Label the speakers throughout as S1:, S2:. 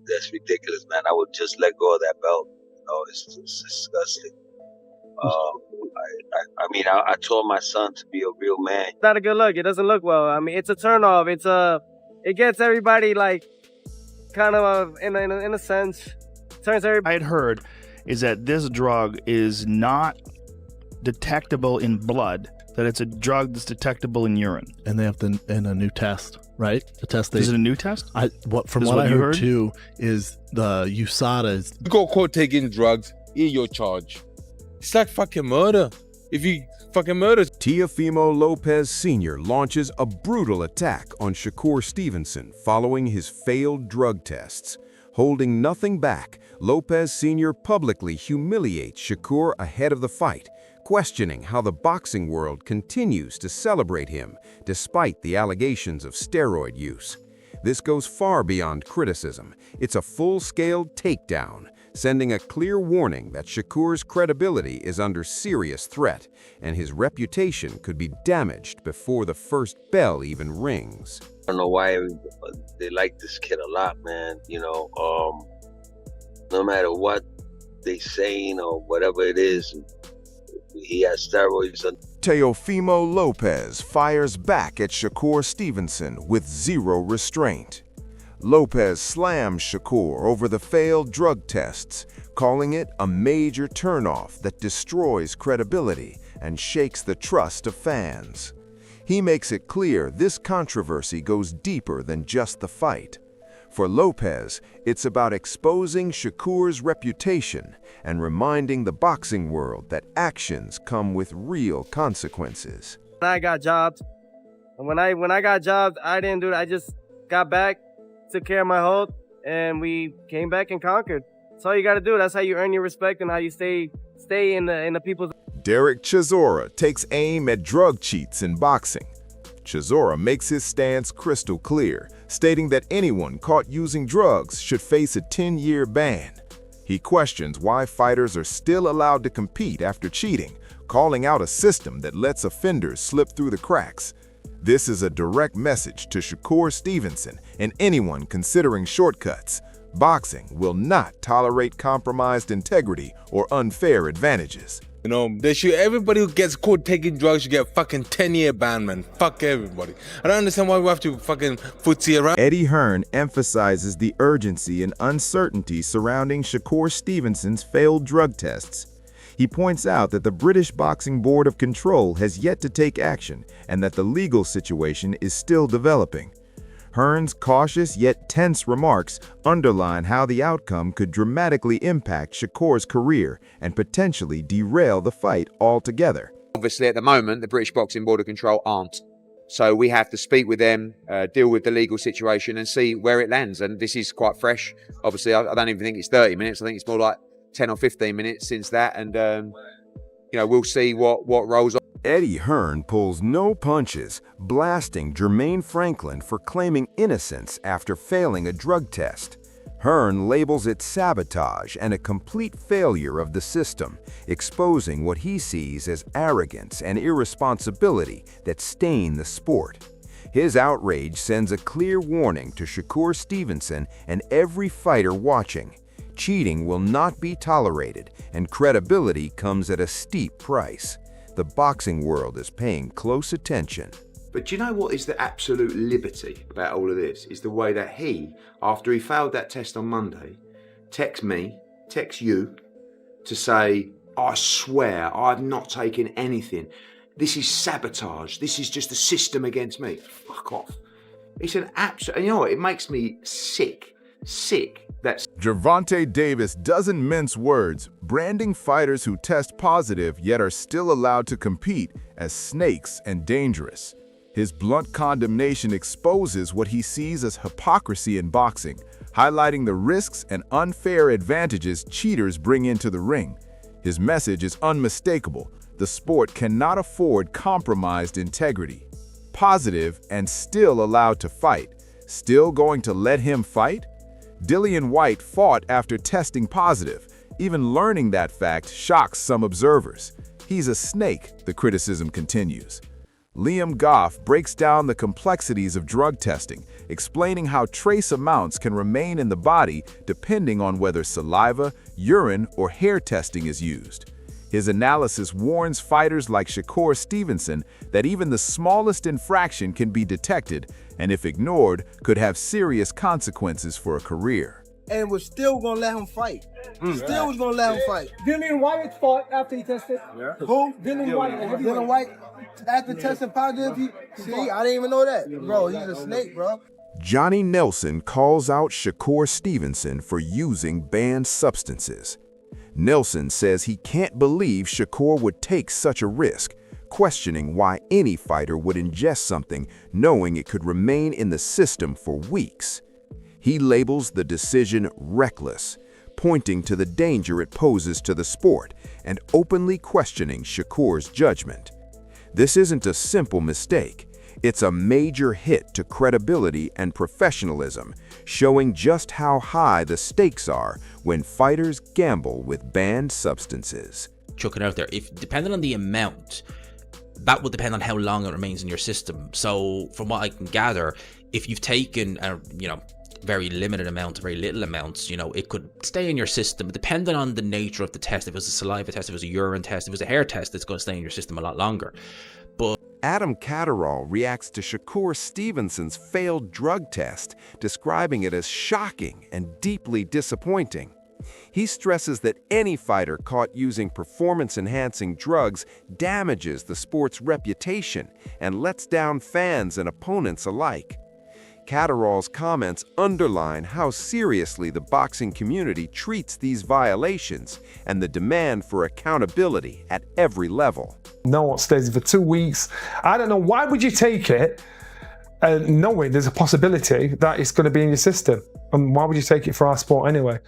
S1: that's ridiculous, man. I would just let go of that belt. It's disgusting. I mean, I told my son to be a real man.
S2: It's not a good look. It doesn't look well. I mean, it's a turnoff. It gets everybody like kind of in a sense, turns everybody.
S3: I had heard is that this drug is not detectable in blood, that it's a drug that's detectable in urine.
S4: And they have in a new test, right? The test
S3: Is it a new test?
S4: From what I heard too is the USADA.
S5: You got caught taking drugs, in your charge. It's like fucking murder. If you fucking murder.
S6: Teofimo Lopez Sr. launches a brutal attack on Shakur Stevenson following his failed drug tests. Holding nothing back, Lopez Sr. publicly humiliates Shakur ahead of the fight, questioning how the boxing world continues to celebrate him despite the allegations of steroid use. This goes far beyond criticism. It's a full-scale takedown, sending a clear warning that Shakur's credibility is under serious threat, and his reputation could be damaged before the first bell even rings.
S1: I don't know why they like this kid a lot, man. No matter what they saying or whatever it is, he has steroids.
S6: Teofimo Lopez fires back at Shakur Stevenson with zero restraint. Lopez slams Shakur over the failed drug tests, calling it a major turnoff that destroys credibility and shakes the trust of fans. He makes it clear this controversy goes deeper than just the fight. For Lopez, it's about exposing Shakur's reputation and reminding the boxing world that actions come with real consequences.
S2: I got jobbed. And when I got jobbed, I didn't do it. I just got back, took care of my hold, and we came back and conquered. That's all you got to do. That's how you earn your respect and how you stay in the people's.
S6: Derek Chisora takes aim at drug cheats in boxing. Chisora makes his stance crystal clear, stating that anyone caught using drugs should face a 10-year ban. He questions why fighters are still allowed to compete after cheating, calling out a system that lets offenders slip through the cracks. This is a direct message to Shakur Stevenson and anyone considering shortcuts. Boxing will not tolerate compromised integrity or unfair advantages.
S5: They should, everybody who gets caught taking drugs should get a fucking 10-year ban, man. Fuck everybody. I don't understand why we have to fucking footsie around.
S6: Eddie Hearn emphasizes the urgency and uncertainty surrounding Shakur Stevenson's failed drug tests. He points out that the British Boxing Board of Control has yet to take action and that the legal situation is still developing. Hearn's cautious yet tense remarks underline how the outcome could dramatically impact Shakur's career and potentially derail the fight altogether.
S7: Obviously, at the moment, the British Boxing Board of Control aren't. So we have to speak with them, deal with the legal situation and see where it lands. And this is quite fresh. Obviously, I don't even think it's 30 minutes. I think it's more like 10 or 15 minutes since that. And, we'll see what rolls on.
S6: Eddie Hearn pulls no punches, blasting Jermaine Franklin for claiming innocence after failing a drug test. Hearn labels it sabotage and a complete failure of the system, exposing what he sees as arrogance and irresponsibility that stain the sport. His outrage sends a clear warning to Shakur Stevenson and every fighter watching. Cheating will not be tolerated, and credibility comes at a steep price. The boxing world is paying close attention.
S8: But do you know what is the absolute liberty about all of this? Is the way that he, after he failed that test on Monday, texts me, texts you, to say, I swear I've not taken anything. This is sabotage. This is just a system against me. Fuck off. It's an absolute, you know what, it makes me sick. That's
S6: Gervonta Davis doesn't mince words, branding fighters who test positive yet are still allowed to compete as snakes and dangerous. His blunt condemnation exposes what he sees as hypocrisy in boxing, highlighting the risks and unfair advantages cheaters bring into the ring. His message is unmistakable. The sport cannot afford compromised integrity. Positive and still allowed to fight. Still going to let him fight? Dillian White fought after testing positive. Even learning that fact shocks some observers. He's a snake, the criticism continues. Liam Goff breaks down the complexities of drug testing, explaining how trace amounts can remain in the body depending on whether saliva, urine, or hair testing is used. His analysis warns fighters like Shakur Stevenson that even the smallest infraction can be detected and, if ignored, could have serious consequences for a career.
S9: And was still gonna let him fight. Still was gonna let him fight.
S10: Dillian White fought after he tested.
S9: Who?
S10: Dillian White.
S9: Dillian White, after testing positive, see, I didn't even know that. Bro, he's a snake, bro.
S6: Johnny Nelson calls out Shakur Stevenson for using banned substances. Nelson says he can't believe Shakur would take such a risk, questioning why any fighter would ingest something knowing it could remain in the system for weeks. He labels the decision reckless, pointing to the danger it poses to the sport and openly questioning Shakur's judgment. This isn't a simple mistake. It's a major hit to credibility and professionalism, showing just how high the stakes are when fighters gamble with banned substances.
S11: Chuck it out there. If depending on the amount, that will depend on how long it remains in your system. So from what I can gather, if you've taken a very limited amount, very little amounts, it could stay in your system. Depending on the nature of the test, if it was a saliva test, if it was a urine test, if it was a hair test, it's going to stay in your system a lot longer. But
S6: Adam Catterall reacts to Shakur Stevenson's failed drug test, describing it as shocking and deeply disappointing. He stresses that any fighter caught using performance-enhancing drugs damages the sport's reputation and lets down fans and opponents alike. Catterall's comments underline how seriously the boxing community treats these violations and the demand for accountability at every level.
S10: No one stays for 2 weeks. I don't know, why would you take it knowing there's a possibility that it's going to be in your system? And why would you take it for our sport anyway?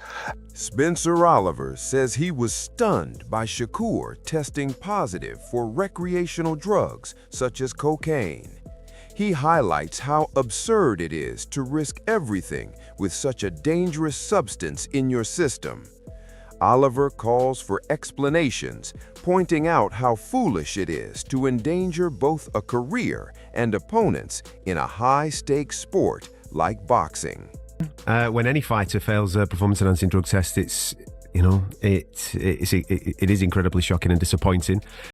S6: Spencer Oliver says he was stunned by Shakur testing positive for recreational drugs such as cocaine. He highlights how absurd it is to risk everything with such a dangerous substance in your system. Oliver calls for explanations, pointing out how foolish it is to endanger both a career and opponents in a high-stakes sport like boxing.
S12: When any fighter fails a performance-enhancing drug test, it is incredibly shocking and disappointing.